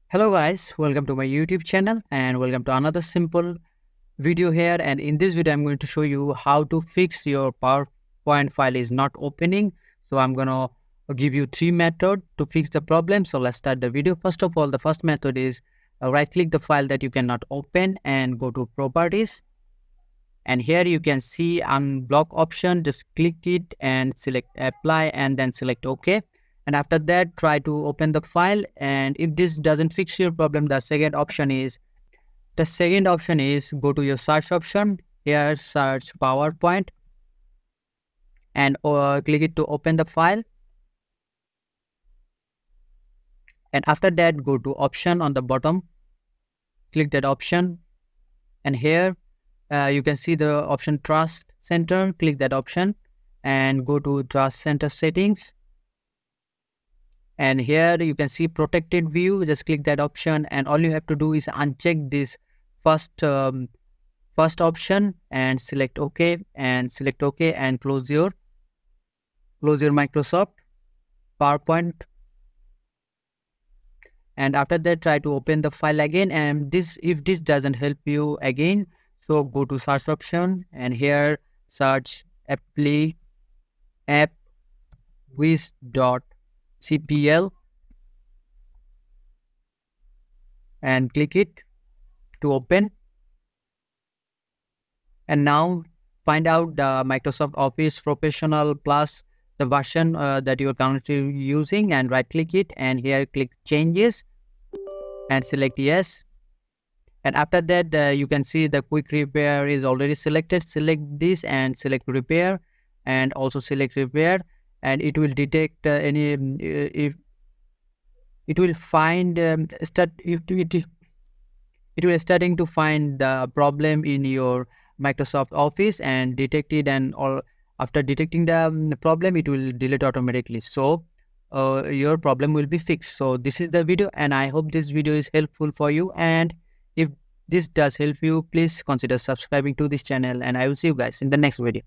Hello guys, welcome to my YouTube channel and welcome to another simple video here. And in this video I'm going to show you how to fix your PowerPoint file is not opening. So I'm gonna give you three methods to fix the problem. So let's start the video. First of all, the first method is right click the file that you cannot open and go to properties, and here you can see unblock option. Just click it and select apply and then select OK. And after that, try to open the file. And if this doesn't fix your problem, the second option is go to your search option. Here search PowerPoint and click it to open the file. And after that, go to option on the bottom, click that option, and here you can see the option Trust Center. Click that option and go to Trust Center settings. And here you can see protected view. Just click that option, and all you have to do is uncheck this first option and select OK and close your Microsoft PowerPoint. And after that, try to open the file again. And if this doesn't help you again, so go to search option and here search appwiz.cpl and click it to open. And now find out the Microsoft Office Professional Plus, the version that you are currently using, and right click it and here click changes and select yes. And after that, you can see the quick repair is already selected. Select this and select repair and also select repair, and it will detect if it will find it will starting to find the problem in your Microsoft Office and detect it, and or after detecting the problem, it will delete automatically. So your problem will be fixed. So this is the video, and I hope this video is helpful for you. And if this does help you, please consider subscribing to this channel, and I will see you guys in the next video.